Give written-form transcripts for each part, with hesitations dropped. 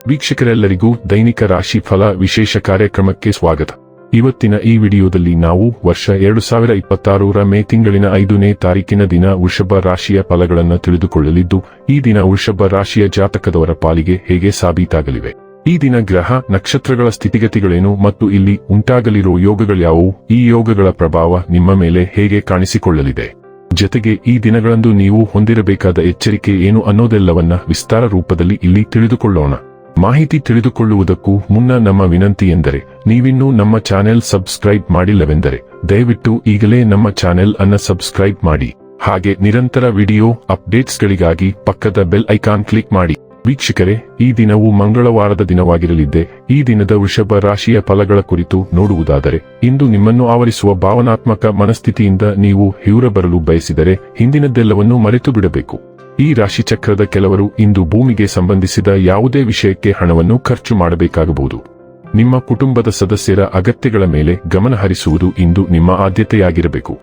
ವೀಕ್ಷಕರೆಲ್ಲರಿಗೂ ದೈನಿಕ ರಾಶಿ ಫಲ ವಿಶೇಷ ಕಾರ್ಯಕ್ರಮಕ್ಕೆ ಸ್ವಾಗತ. ಇವತ್ತಿನ ಈ ವಿಡಿಯೋದಲ್ಲಿ ನಾವು ವರ್ಷ 2026ರ ಮೇ ತಿಂಗಳಿನ 5ನೇ ತಾರೀಕಿನ ದಿನ ವೃಷಭ ರಾಶಿಯ ಫಲಗಳನ್ನು ತಿಳಿದುಕೊಳ್ಳಲಿದ್ದು, ಈ ದಿನ ವೃಷಭ ರಾಶಿಯ ಜಾತಕದವರ ಪಾಲಿಗೆ ಹೇಗೆ ಸಾಬೀತಾಗಲಿವೆ, ಈ ದಿನ ಗ್ರಹ ನಕ್ಷತ್ರಗಳ ಸ್ಥಿತಿಗತಿಗಳೇನು ಮತ್ತು ಇಲ್ಲಿ ಉಂಟಾಗಲಿರುವ ಯೋಗಗಳ್ಯಾವುವು, ಈ ಯೋಗಗಳ ಪ್ರಭಾವ ನಿಮ್ಮ ಮೇಲೆ ಹೇಗೆ ಕಾಣಿಸಿಕೊಳ್ಳಲಿದೆ, ಜತೆಗೆ ಈ ದಿನಗಳಂದು ನೀವು ಹೊಂದಿರಬೇಕಾದ ಎಚ್ಚರಿಕೆ ಏನು ಅನ್ನೋದೆಲ್ಲವನ್ನ ವಿಸ್ತಾರ ರೂಪದಲ್ಲಿ ಇಲ್ಲಿ ತಿಳಿದುಕೊಳ್ಳೋಣ. ಮಾಹಿತಿ ತಿಳಿದುಕೊಳ್ಳುವುದಕ್ಕೂ ಮುನ್ನ ನಮ್ಮ ವಿನಂತಿ ಎಂದರೆ, ನೀವಿನ್ನೂ ನಮ್ಮ ಚಾನೆಲ್ ಸಬ್ಸ್ಕ್ರೈಬ್ ಮಾಡಿಲ್ಲವೆಂದರೆ ದಯವಿಟ್ಟು ಈಗಲೇ ನಮ್ಮ ಚಾನೆಲ್ ಅನ್ನು ಸಬ್ಸ್ಕ್ರೈಬ್ ಮಾಡಿ. ಹಾಗೆ ನಿರಂತರ ವಿಡಿಯೋ ಅಪ್ಡೇಟ್ಸ್ಗಳಿಗಾಗಿ ಪಕ್ಕದ ಬೆಲ್ ಐಕಾನ್ ಕ್ಲಿಕ್ ಮಾಡಿ. ವೀಕ್ಷಕರೇ, ಈ ದಿನವು ಮಂಗಳವಾರದ ದಿನವಾಗಿರಲಿದ್ದೆ. ಈ ದಿನದ ವೃಷಭ ರಾಶಿಯ ಫಲಗಳ ಕುರಿತು ನೋಡುವುದಾದರೆ, ಇಂದು ನಿಮ್ಮನ್ನು ಆವರಿಸುವ ಭಾವನಾತ್ಮಕ ಮನಸ್ಥಿತಿಯಿಂದ ನೀವು ಹೊರಬರಲು ಬಯಸಿದರೆ ಹಿಂದಿನದ್ದೆಲ್ಲವನ್ನೂ ಮರೆತು ಬಿಡಬೇಕು. ಈ ರಾಶಿಚಕ್ರದ ಕೆಲವರು ಇಂದು ಭೂಮಿಗೆ ಸಂಬಂಧಿಸಿದ ಯಾವುದೇ ವಿಷಯಕ್ಕೆ ಹಣವನ್ನು ಖರ್ಚು ಮಾಡಬೇಕಾಗಬಹುದು. ನಿಮ್ಮ ಕುಟುಂಬದ ಸದಸ್ಯರ ಅಗತ್ಯಗಳ ಮೇಲೆ ಗಮನ ಹರಿಸುವುದು ಇಂದು ನಿಮ್ಮ ಆದ್ಯತೆಯಾಗಿರಬೇಕು.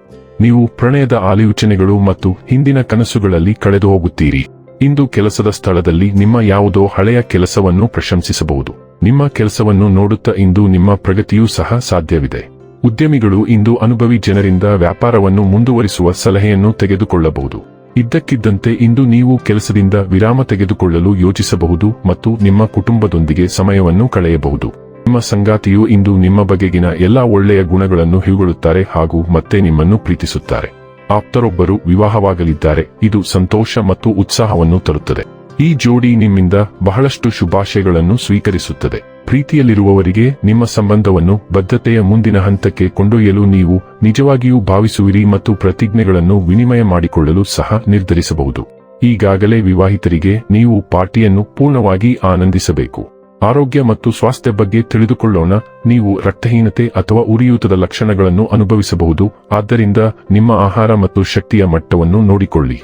ನೀವು ಪ್ರಣಯದ ಆಲೋಚನೆಗಳು ಮತ್ತು ಹಿಂದಿನ ಕನಸುಗಳಲ್ಲಿ ಕಳೆದು ಹೋಗುತ್ತೀರಿ. ಇಂದು ಕೆಲಸದ ಸ್ಥಳದಲ್ಲಿ ನಿಮ್ಮ ಯಾವುದೋ ಹಳೆಯ ಕೆಲಸವನ್ನು ಪ್ರಶಂಸಿಸಬಹುದು. ನಿಮ್ಮ ಕೆಲಸವನ್ನು ನೋಡುತ್ತಾ ಇಂದು ನಿಮ್ಮ ಪ್ರಗತಿಯೂ ಸಹ ಸಾಧ್ಯವಿದೆ. ಉದ್ಯಮಿಗಳು ಇಂದು ಅನುಭವಿ ಜನರಿಂದ ವ್ಯಾಪಾರವನ್ನು ಮುಂದುವರಿಸುವ ಸಲಹೆಯನ್ನು ತೆಗೆದುಕೊಳ್ಳಬಹುದು. ಇದ್ದಕ್ಕಿದ್ದಂತೆ ಇಂದು ನೀವು ಕೆಲಸದಿಂದ ವಿರಾಮ ತೆಗೆದುಕೊಳ್ಳಲು ಯೋಚಿಸಬಹುದು ಮತ್ತು ನಿಮ್ಮ ಕುಟುಂಬದೊಂದಿಗೆ ಸಮಯವನ್ನು ಕಳೆಯಬಹುದು. ನಿಮ್ಮ ಸಂಗಾತಿಯು ಇಂದು ನಿಮ್ಮ ಬಗೆಗಿನ ಎಲ್ಲಾ ಒಳ್ಳೆಯ ಗುಣಗಳನ್ನು ಹೊಗಳುತ್ತಾರೆ ಹಾಗೂ ಮತ್ತೆ ನಿಮ್ಮನ್ನು ಪ್ರೀತಿಸುತ್ತಾರೆ. ಆಪ್ತರೊಬ್ಬರು ವಿವಾಹವಾಗಲಿದ್ದಾರೆ. ಇದು ಸಂತೋಷ ಮತ್ತು ಉತ್ಸಾಹವನ್ನು ತರುತ್ತದೆ. ಈ ಜೋಡಿ ನಿಮ್ಮಿಂದ ಬಹಳಷ್ಟು ಶುಭಾಶಯಗಳನ್ನು ಸ್ವೀಕರಿಸುತ್ತದೆ. ಪ್ರೀತಿಯಲ್ಲಿರುವವರಿಗೆ ನಿಮ್ಮ ಸಂಬಂಧವನ್ನು ಬದ್ಧತೆಯ ಮುಂದಿನ ಹಂತಕ್ಕೆ ಕೊಂಡೊಯ್ಯಲು ನೀವು ನಿಜವಾಗಿಯೂ ಭಾವಿಸುವಿರಿ ಮತ್ತು ಪ್ರತಿಜ್ಞೆಗಳನ್ನು ವಿನಿಮಯ ಮಾಡಿಕೊಳ್ಳಲು ಸಹ ನಿರ್ಧರಿಸಬಹುದು. ಈಗಾಗಲೇ ವಿವಾಹಿತರಿಗೆ ನೀವು ಪಾರ್ಟಿಯನ್ನು ಪೂರ್ಣವಾಗಿ ಆನಂದಿಸಬೇಕು. ಆರೋಗ್ಯ ಮತ್ತು ಸ್ವಾಸ್ಥ್ಯ ಬಗ್ಗೆ ತಿಳಿದುಕೊಳ್ಳೋಣ. ನೀವು ರಕ್ತಹೀನತೆ ಅಥವಾ ಉರಿಯೂತದ ಲಕ್ಷಣಗಳನ್ನು ಅನುಭವಿಸಬಹುದು. ಆದ್ದರಿಂದ ನಿಮ್ಮ ಆಹಾರ ಮತ್ತು ಶಕ್ತಿಯ ಮಟ್ಟವನ್ನು ನೋಡಿಕೊಳ್ಳಿ.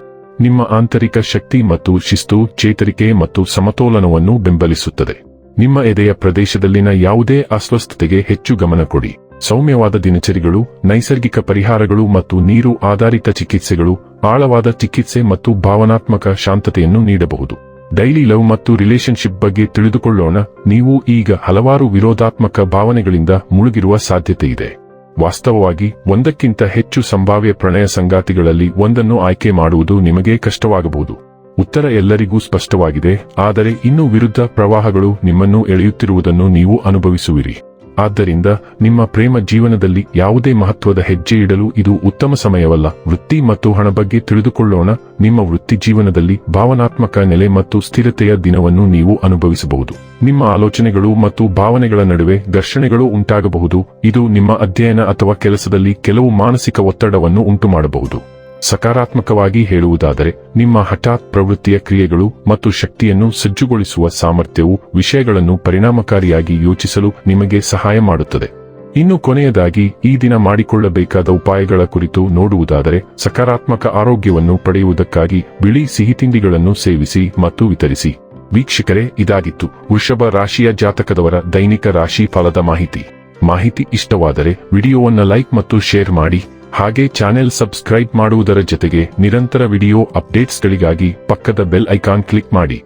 ನಿಮ್ಮ ಆಂತರಿಕ ಶಕ್ತಿ ಮತ್ತು ಶಿಸ್ತು ಚೇತರಿಕೆ ಮತ್ತು ಸಮತೋಲನವನ್ನು ಬೆಂಬಲಿಸುತ್ತದೆ. ನಿಮ್ಮ ಎದೆಯ ಪ್ರದೇಶದಲ್ಲಿನ ಯಾವುದೇ ಅಸ್ವಸ್ಥತೆಗೆ ಹೆಚ್ಚು ಗಮನ ಕೊಡಿ. ಸೌಮ್ಯವಾದ ದಿನಚರಿಗಳು, ನೈಸರ್ಗಿಕ ಪರಿಹಾರಗಳು ಮತ್ತು ನೀರು ಆಧಾರಿತ ಚಿಕಿತ್ಸೆಗಳು ಆಳವಾದ ಚಿಕಿತ್ಸೆ ಮತ್ತು ಭಾವನಾತ್ಮಕ ಶಾಂತತೆಯನ್ನು ನೀಡಬಹುದು. ಡೈಲಿ ಲವ್ ಮತ್ತು ರಿಲೇಶನ್ಶಿಪ್ ಬಗ್ಗೆ ತಿಳಿದುಕೊಳ್ಳೋಣ. ನೀವು ಈಗ ಹಲವಾರು ವಿರೋಧಾತ್ಮಕ ಭಾವನೆಗಳಿಂದ ಮುಳುಗಿರುವ ಸಾಧ್ಯತೆಯಿದೆ. ವಾಸ್ತವವಾಗಿ ಒಂದಕ್ಕಿಂತ ಹೆಚ್ಚು ಸಂಭಾವ್ಯ ಪ್ರಣಯ ಸಂಗಾತಿಗಳಲ್ಲಿ ಒಂದನ್ನು ಆಯ್ಕೆ ಮಾಡುವುದು ನಿಮಗೆ ಕಷ್ಟವಾಗಬಹುದು. ಉತ್ತರ ಎಲ್ಲರಿಗೂ ಸ್ಪಷ್ಟವಾಗಿದೆ, ಆದರೆ ಇನ್ನೂ ವಿರುದ್ಧ ಪ್ರವಾಹಗಳು ನಿಮ್ಮನ್ನು ಎಳೆಯುತ್ತಿರುವುದನ್ನು ನೀವು ಅನುಭವಿಸುವಿರಿ. ಆದ್ದರಿಂದ ನಿಮ್ಮ ಪ್ರೇಮ ಜೀವನದಲ್ಲಿ ಯಾವುದೇ ಮಹತ್ವದ ಹೆಜ್ಜೆ ಇಡಲು ಇದು ಉತ್ತಮ ಸಮಯವಲ್ಲ. ವೃತ್ತಿ ಮತ್ತು ಹಣ ಬಗ್ಗೆ ತಿಳಿದುಕೊಳ್ಳೋಣ. ನಿಮ್ಮ ವೃತ್ತಿ ಜೀವನದಲ್ಲಿ ಭಾವನಾತ್ಮಕ ನೆಲೆ ಮತ್ತು ಸ್ಥಿರತೆಯ ದಿನವನ್ನು ನೀವು ಅನುಭವಿಸಬಹುದು. ನಿಮ್ಮ ಆಲೋಚನೆಗಳು ಮತ್ತು ಭಾವನೆಗಳ ನಡುವೆ ಘರ್ಷಣೆಗಳು ಉಂಟಾಗಬಹುದು. ಇದು ನಿಮ್ಮ ಅಧ್ಯಯನ ಅಥವಾ ಕೆಲಸದಲ್ಲಿ ಕೆಲವು ಮಾನಸಿಕ ಒತ್ತಡವನ್ನು ಉಂಟುಮಾಡಬಹುದು. ಸಕಾರಾತ್ಮಕವಾಗಿ ಹೇಳುವುದಾದರೆ, ನಿಮ್ಮ ಹಠಾತ್ ಪ್ರವೃತ್ತಿಯ ಕ್ರಿಯೆಗಳು ಮತ್ತು ಶಕ್ತಿಯನ್ನು ಸಜ್ಜುಗೊಳಿಸುವ ಸಾಮರ್ಥ್ಯವು ವಿಷಯಗಳನ್ನು ಪರಿಣಾಮಕಾರಿಯಾಗಿ ಯೋಚಿಸಲು ನಿಮಗೆ ಸಹಾಯ ಮಾಡುತ್ತದೆ. ಇನ್ನು ಕೊನೆಯದಾಗಿ, ಈ ದಿನ ಮಾಡಿಕೊಳ್ಳಬೇಕಾದ ಉಪಾಯಗಳ ಕುರಿತು ನೋಡುವುದಾದರೆ, ಸಕಾರಾತ್ಮಕ ಆರೋಗ್ಯವನ್ನು ಪಡೆಯುವುದಕ್ಕಾಗಿ ಬಿಳಿ ಸಿಹಿತಿಂಡಿಗಳನ್ನು ಸೇವಿಸಿ ಮತ್ತು ವಿತರಿಸಿ. ವೀಕ್ಷಕರೇ, ಇದಾಗಿತ್ತು ವೃಷಭ ರಾಶಿಯ ಜಾತಕದವರ ದೈನಿಕ ರಾಶಿ ಫಲದ ಮಾಹಿತಿ ಇಷ್ಟವಾದರೆ ವಿಡಿಯೋವನ್ನು ಲೈಕ್ ಮತ್ತು ಶೇರ್ ಮಾಡಿ. ಹಾಗೆ ಚಾನೆಲ್ ಸಬ್ಸ್ಕ್ರೈಬ್ ಮಾಡುವುದರ ಜೊತೆಗೆ ನಿರಂತರ ವಿಡಿಯೋ ಅಪ್ಡೇಟ್ಸ್ಗಳಿಗಾಗಿ ಪಕ್ಕದ ಬೆಲ್ ಐಕಾನ್ ಕ್ಲಿಕ್ ಮಾಡಿ.